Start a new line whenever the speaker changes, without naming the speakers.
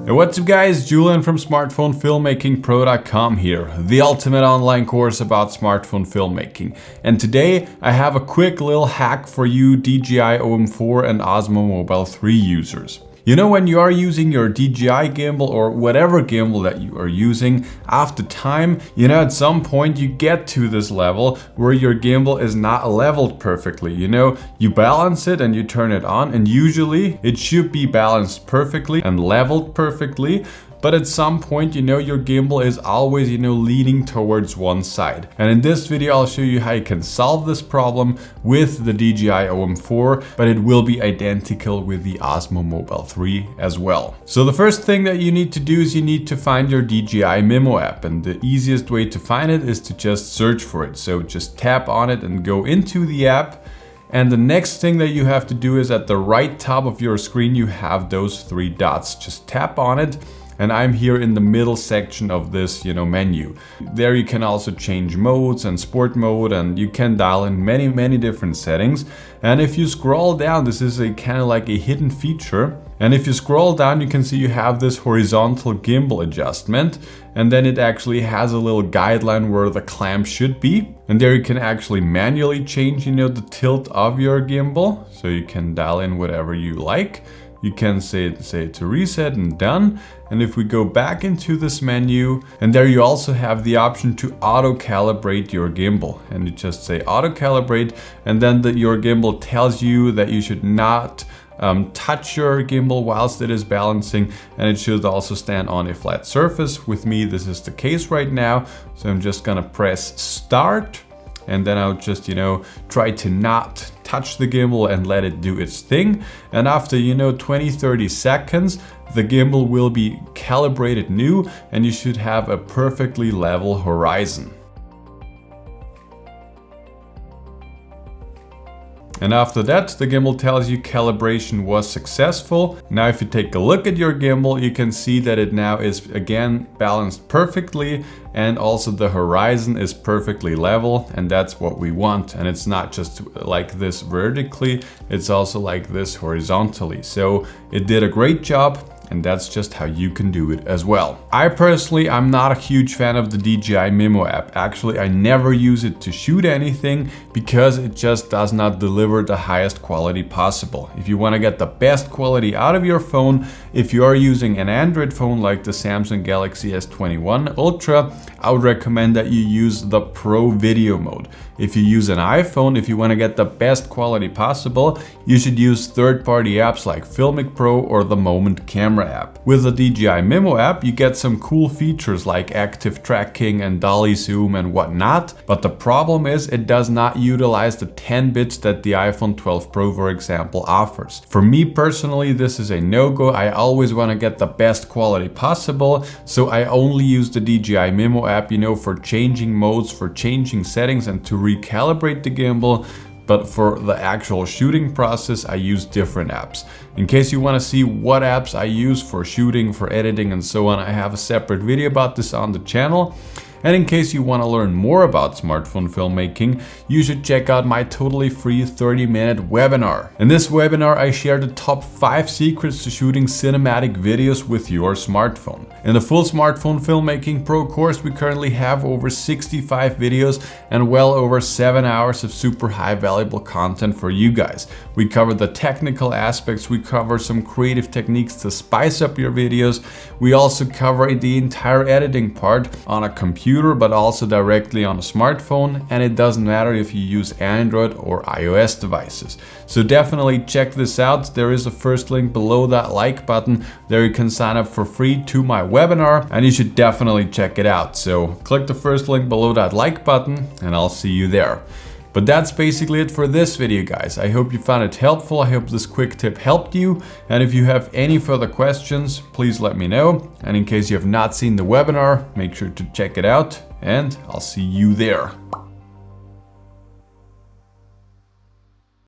Hey, what's up guys, Julian from smartphonefilmmakingpro.com here, the ultimate online course about smartphone filmmaking. And today I have a quick little hack for you DJI OM4 and Osmo Mobile 3 users. You know, when you are using your DJI gimbal or whatever gimbal that you are using, after time, you know, at some point you get to this level where your gimbal is not leveled perfectly. You know, you balance it and you turn it on, and usually it should be balanced perfectly and leveled perfectly. But at some point, you know, your gimbal is always, you know, leaning towards one side. And in this video, I'll show you how you can solve this problem with the DJI OM4, but it will be identical with the Osmo Mobile 3 as well. So the first thing that you need to do is you need to find your DJI Mimo app. And the easiest way to find it is to just search for it. So just tap on it and go into the app. And the next thing that you have to do is at the right top of your screen, you have those three dots. Just tap on it. And I'm here in the middle section of this, you know, menu. There you can also change modes and sport mode, and you can dial in many different settings. And if you scroll down, this is a kind of like a hidden feature. And if you scroll down, you can see you have this horizontal gimbal adjustment. And then it actually has a little guideline where the clamp should be. And there you can actually manually change, you know, the tilt of your gimbal. So you can dial in whatever you like. You can say to reset and done. And if we go back into this menu, and there you also have the option to auto calibrate your gimbal. And you just say auto calibrate, and then your gimbal tells you that you should not touch your gimbal whilst it is balancing, and it should also stand on a flat surface. With me, this is the case right now. So I'm just gonna press start. And then I'll just, you know, try to not touch the gimbal and let it do its thing. And after, you know, 20-30 seconds, the gimbal will be calibrated new, and you should have a perfectly level horizon. And after that, the gimbal tells you calibration was successful. Now, if you take a look at your gimbal, you can see that it now is again balanced perfectly, and also the horizon is perfectly level, and that's what we want. And it's not just like this vertically, it's also like this horizontally. So it did a great job. And that's just how you can do it as well. I personally, I'm not a huge fan of the DJI Mimo app. Actually, I never use it to shoot anything because it just does not deliver the highest quality possible. If you want to get the best quality out of your phone, if you are using an Android phone like the Samsung Galaxy S21 Ultra, I would recommend that you use the Pro Video mode. If you use an iPhone, if you want to get the best quality possible, you should use third-party apps like Filmic Pro or the Moment Camera app. With the DJI Mimo app, you get some cool features like active tracking and dolly zoom and whatnot, but the problem is it does not utilize the 10 bits that the iPhone 12 Pro, for example, offers. For me personally, this is a no-go. I always want to get the best quality possible, so I only use the DJI Mimo app, you know, for changing modes, for changing settings, and to recalibrate the gimbal. But for the actual shooting process, I use different apps. In case you want to see what apps I use for shooting, for editing, and so on, I have a separate video about this on the channel. And in case you want to learn more about smartphone filmmaking, you should check out my totally free 30-minute webinar. In this webinar, I share the top 5 secrets to shooting cinematic videos with your smartphone. In the full Smartphone Filmmaking Pro course, we currently have over 65 videos and well over 7 hours of super high valuable content for you guys. We cover the technical aspects, we cover some creative techniques to spice up your videos. We also cover the entire editing part on a computer, but also directly on a smartphone, and it doesn't matter if you use Android or iOS devices. So definitely check this out. There is a first link below that like button. There you can sign up for free to my webinar, and you should definitely check it out. So click the first link below that like button, and I'll see you there. But that's basically it for this video, guys. I hope you found it helpful. I hope this quick tip helped you. And if you have any further questions, please let me know. And in case you have not seen the webinar, make sure to check it out, and I'll see you there.